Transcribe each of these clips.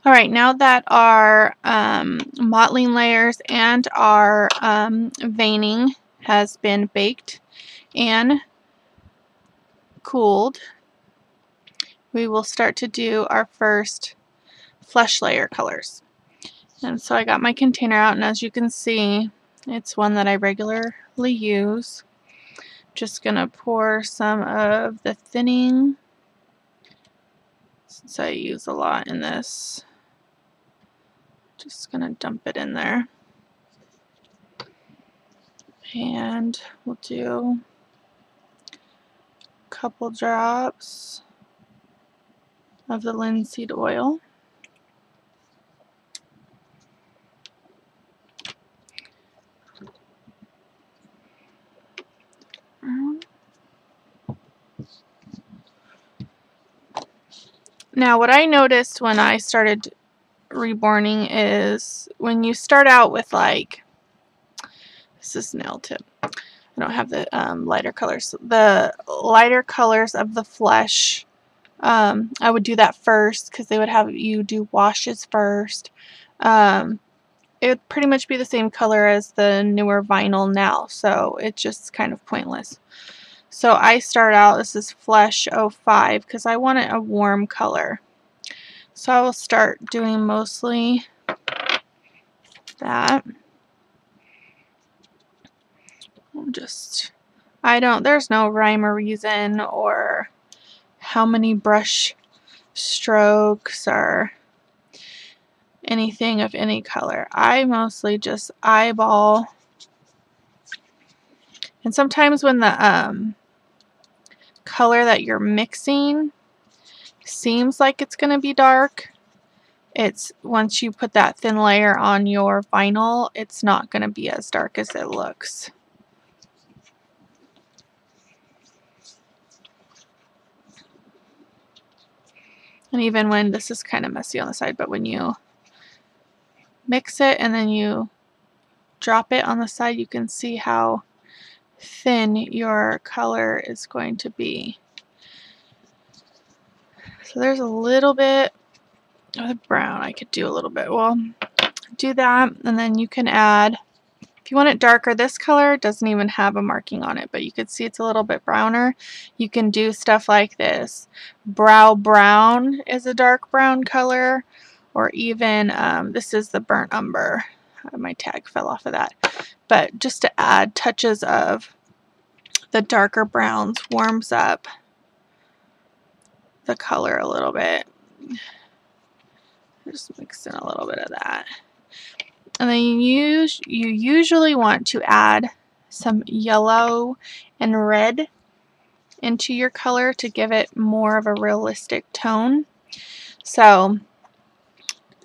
Alright, now that our mottling layers and our veining has been baked and cooled, we will start to do our first flesh layer colors. And so I got my container out, and as you can see, it's one that I regularly use. Just gonna pour some of the thinning, since I use a lot in this. Just gonna dump it in there. And we'll do a couple drops of the linseed oil. Now what I noticed when I started reborning is when you start out with, like, this is nail tip. I don't have the lighter colors. The lighter colors of the flesh, I would do that first because they would have you do washes first. It would pretty much be the same color as the newer vinyl now, so it's just kind of pointless. So I start out, this is Flesh 05, because I want it a warm color. So I will start doing mostly that. There's no rhyme or reason or how many brush strokes or anything of any color. I mostly just eyeball. And sometimes when the color that you're mixing seems like it's going to be dark, it's once you put that thin layer on your vinyl, it's not going to be as dark as it looks. And even when this is kind of messy on the side, but when you mix it and then you drop it on the side, you can see how thin your color is going to be. So there's a little bit of brown. I could do a little bit. Well, do that, and then you can add, if you want it darker, this color doesn't even have a marking on it, but you can see it's a little bit browner. You can do stuff like this. Brow brown is a dark brown color, or even this is the burnt umber. My tag fell off of that. But just to add touches of the darker browns warms up the color a little bit. Just mix in a little bit of that. And then you usually want to add some yellow and red into your color to give it more of a realistic tone. So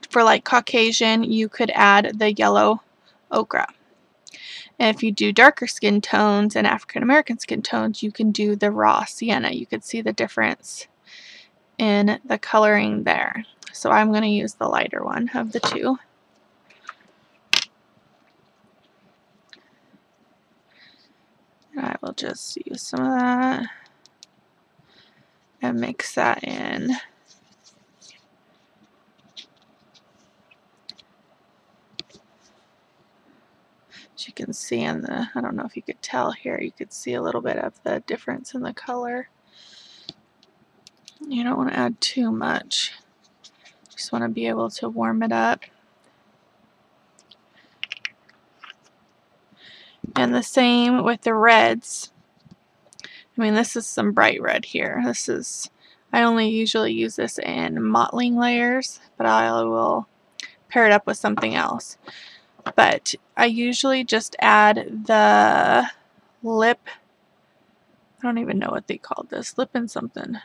for like Caucasian, you could add the yellow ochre. And if you do darker skin tones and African American skin tones, you can do the raw sienna. You could see the difference in the coloring there. So I'm going to use the lighter one of the two. And I will just use some of that and mix that in. As you can see in the, I don't know if you could tell here, you could see a little bit of the difference in the color. You don't want to add too much. Just want to be able to warm it up. And the same with the reds. I mean, this is some bright red here. I only usually use this in mottling layers, but I will pair it up with something else. But I usually just add the lip, I don't even know what they called this, lip and something.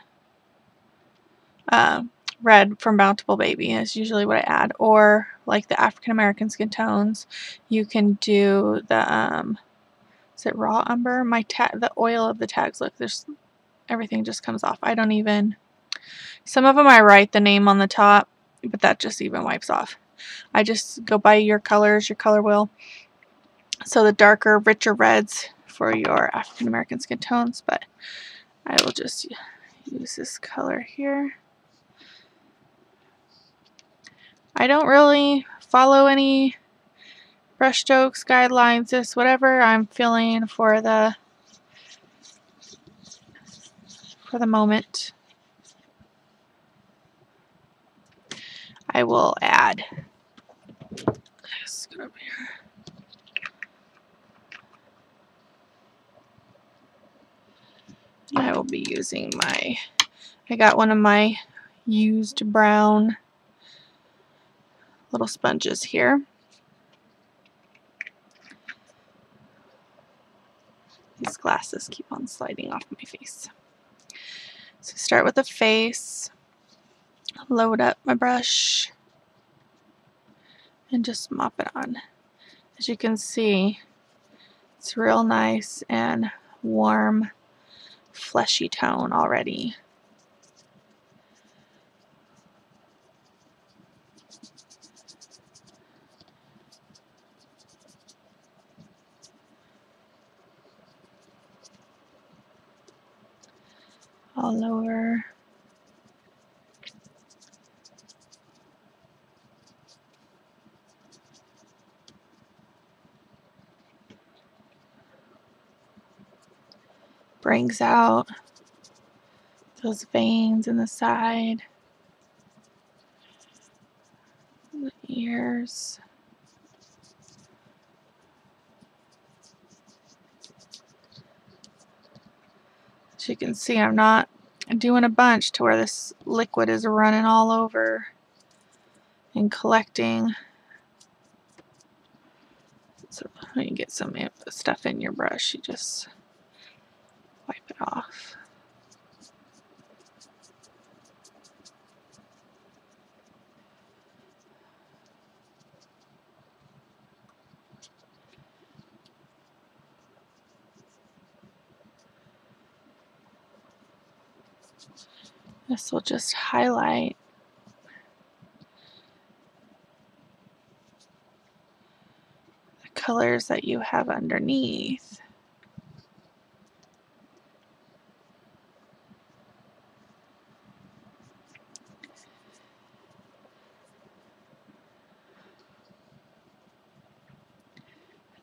Red from Bountiful Baby is usually what I add. Or like the African American skin tones, you can do the, is it raw umber? The oil of the tags, look, everything just comes off. Some of them I write the name on the top, but that just even wipes off. I just go by your colors, your color wheel. So the darker, richer reds for your African American skin tones, but I will just use this color here. I don't really follow any brush strokes, guidelines, just whatever I'm feeling for the moment. I will add. Let's go over here. I will be using I got one of my used brown little sponges here. These glasses keep on sliding off my face. So start with the face, load up my brush, and just mop it on. As you can see, it's real nice and warm, fleshy tone already. All over. Brings out those veins in the side, the ears. As you can see, I'm not doing a bunch to where this liquid is running all over and collecting. So when you get some stuff in your brush, you just wipe it off. This will just highlight the colors that you have underneath.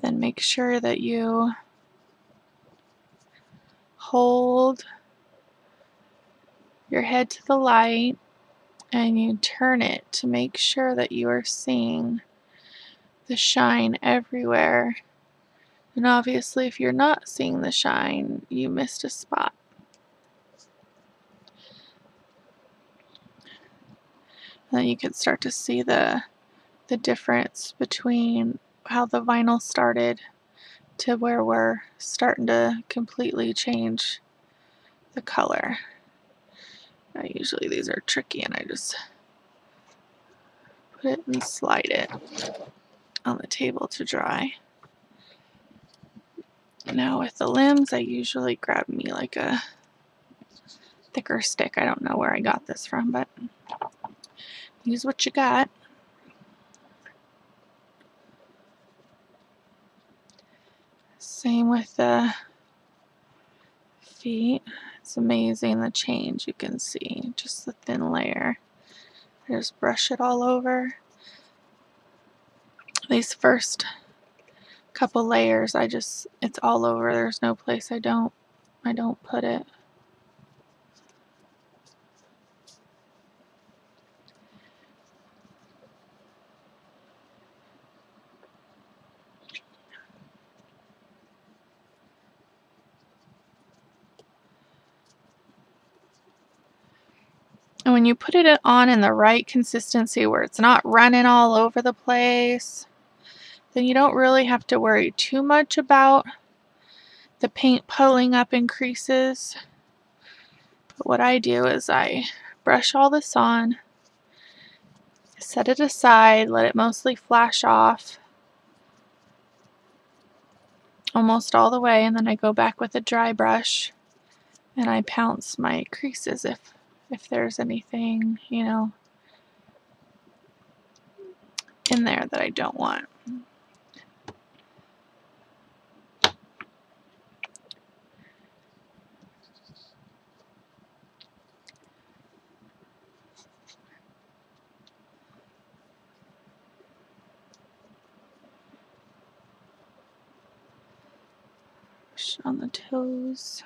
Then make sure that you hold your head to the light and you turn it to make sure that you are seeing the shine everywhere. And obviously, if you're not seeing the shine, you missed a spot. And then you can start to see the difference between how the vinyl started to where we're starting to completely change the color. Now, usually these are tricky and I just put it and slide it on the table to dry. Now with the limbs, I usually grab me like a thicker stick. I don't know where I got this from, but use what you got. Same with the feet. It's amazing the change you can see. Just the thin layer. I just brush it all over. These first couple layers, it's all over. There's no place I don't put it. And when you put it on in the right consistency where it's not running all over the place, then you don't really have to worry too much about the paint puddling up in creases. But what I do is I brush all this on, set it aside, let it mostly flash off almost all the way, and then I go back with a dry brush and I pounce my creases if there's anything, you know, in there that I don't want. Brush it on the toes.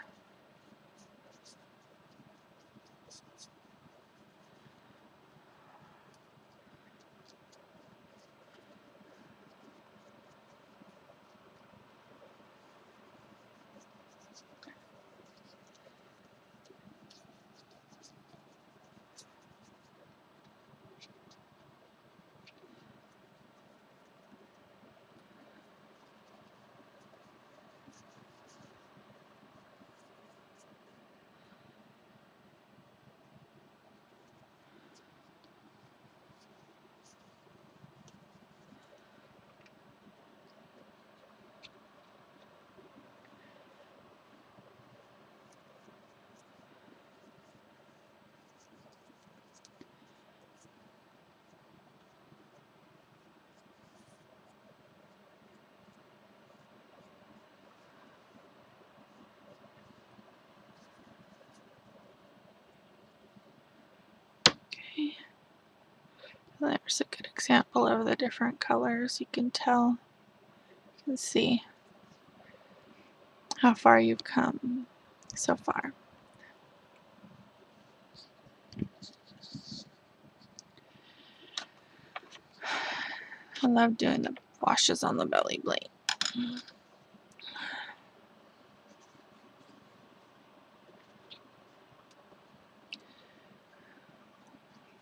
Okay. There's a good example of the different colors. You can tell, you can see how far you've come so far. I love doing the washes on the belly blade.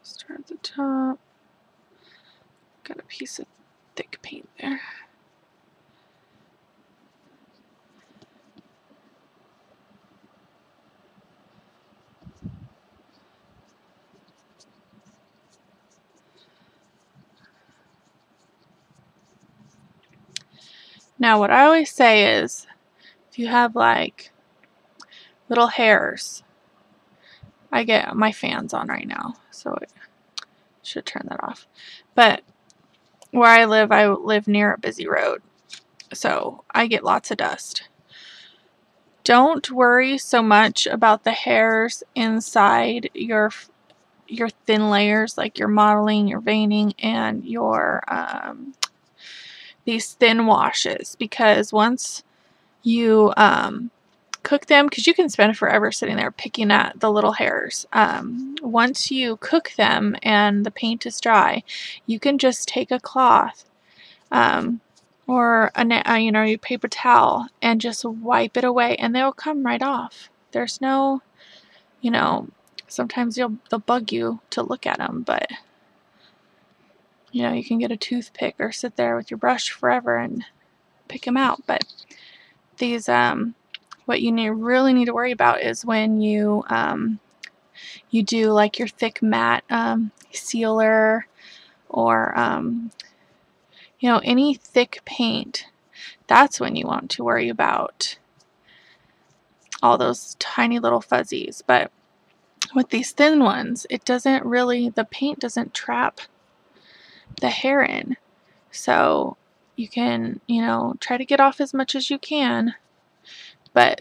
Start at the top. Got a piece of thick paint there. Now what I always say is, if you have like little hairs, I get my fans on right now, so I should turn that off. But where I live near a busy road, so I get lots of dust. Don't worry so much about the hairs inside your thin layers, like your modeling, your veining, and your these thin washes, because once you cook them, because you can spend forever sitting there picking at the little hairs. Once you cook them and the paint is dry, you can just take a cloth or your paper towel and just wipe it away, and they'll come right off. There's no, sometimes they'll bug you to look at them, but you can get a toothpick or sit there with your brush forever and pick them out. But these what you really need to worry about is when you do like your thick matte sealer or any thick paint. That's when you want to worry about all those tiny little fuzzies. But with these thin ones, the paint doesn't trap the hair in. So you can, try to get off as much as you can. But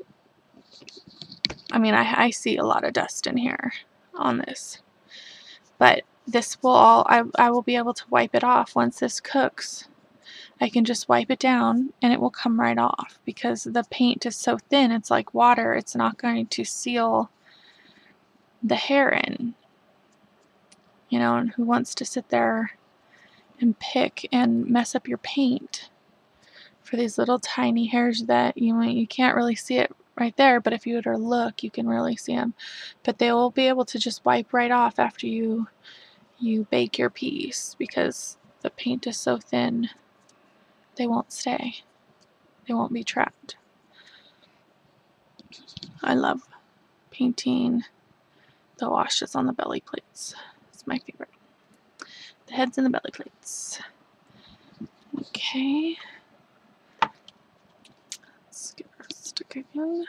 I mean, I see a lot of dust in here on this. But this will I will be able to wipe it off once this cooks. I can just wipe it down and it will come right off, because the paint is so thin, it's like water. It's not going to seal the hair in. And who wants to sit there and pick and mess up your paint for these little tiny hairs that you can't really see it right there, but if you were to look, you can really see them. But they will be able to just wipe right off after you bake your piece, because the paint is so thin, they won't stay. They won't be trapped. I love painting the washes on the belly plates. It's my favorite. The heads and the belly plates. Okay. Let's get our stick again.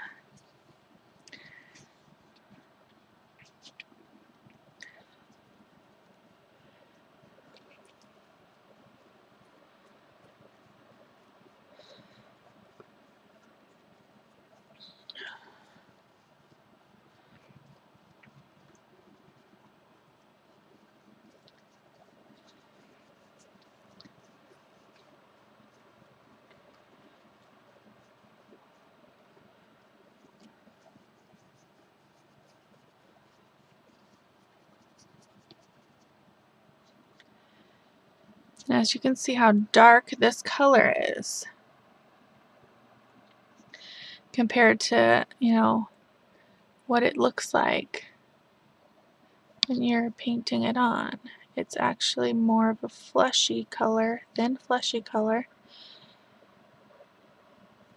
And as you can see how dark this color is compared to, you know, what it looks like when you're painting it on. It's actually more of a fleshy color, thin fleshy color,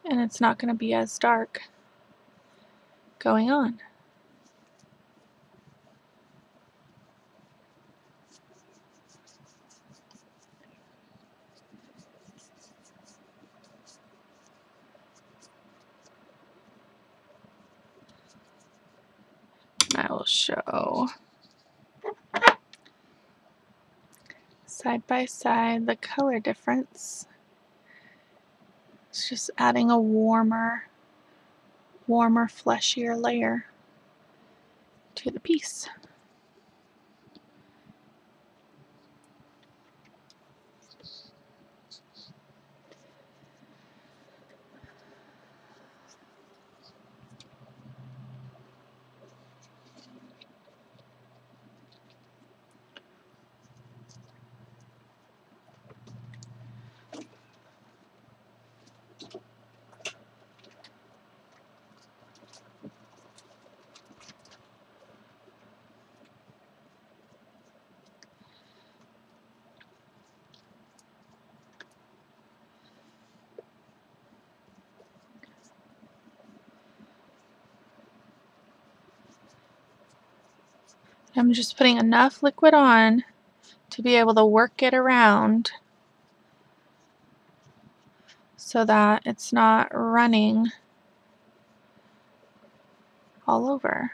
and it's not going to be as dark going on. I will show side by side the color difference. It's just adding a warmer, fleshier layer to the piece. I'm just putting enough liquid on to be able to work it around so that it's not running all over.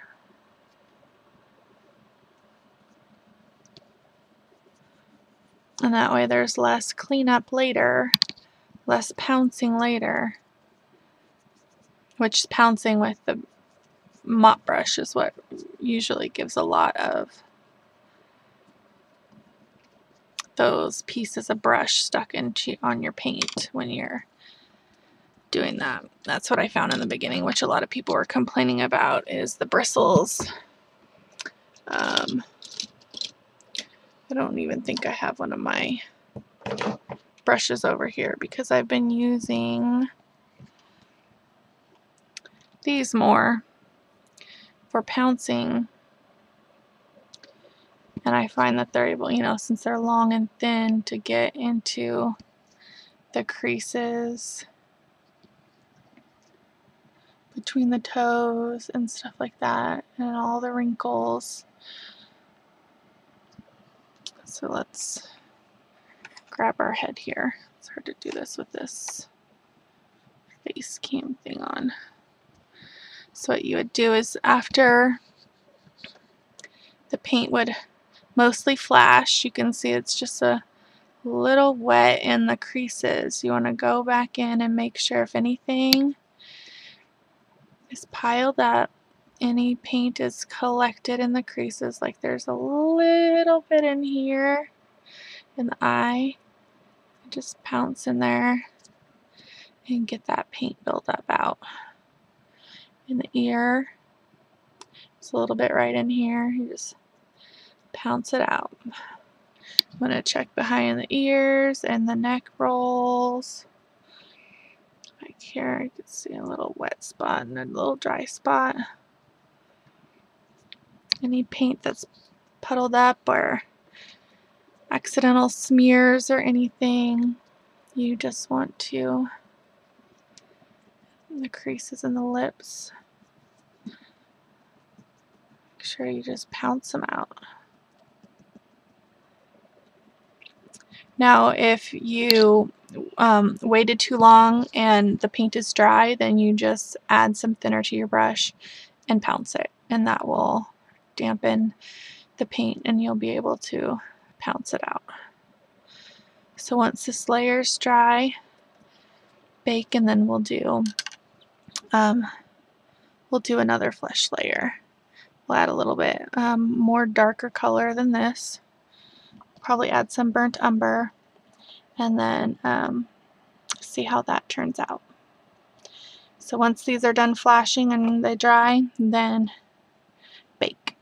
And that way there's less cleanup later, less pouncing later, which pouncing with the mop brush is what usually gives a lot of those pieces of brush stuck on your paint when you're doing that. That's what I found in the beginning, which a lot of people were complaining about, is the bristles. I don't even think I have one of my brushes over here because I've been using these more for pouncing, and I find that they're able, you know, since they're long and thin, to get into the creases between the toes and stuff like that, and all the wrinkles. So let's grab our head here. It's hard to do this with this face cam thing on. So what you would do is, after the paint would mostly flash, you can see it's just a little wet in the creases. You want to go back in and make sure if anything is piled up, any paint is collected in the creases. Like there's a little bit in here in the eye. Just pounce in there and get that paint buildup out. In the ear, it's a little bit right in here. You just pounce it out. I'm going to check behind the ears and the neck rolls. Like here, you can see a little wet spot and a little dry spot. Any paint that's puddled up or accidental smears or anything, you just want to, the creases in the lips, make sure you just pounce them out. Now if you waited too long and the paint is dry, then you just add some thinner to your brush and pounce it, and that will dampen the paint and you'll be able to pounce it out. So once this layer is dry, bake, and then we'll do another flesh layer. We'll add a little bit more darker color than this. Probably add some burnt umber, and then see how that turns out. So once these are done flashing and they dry, then bake.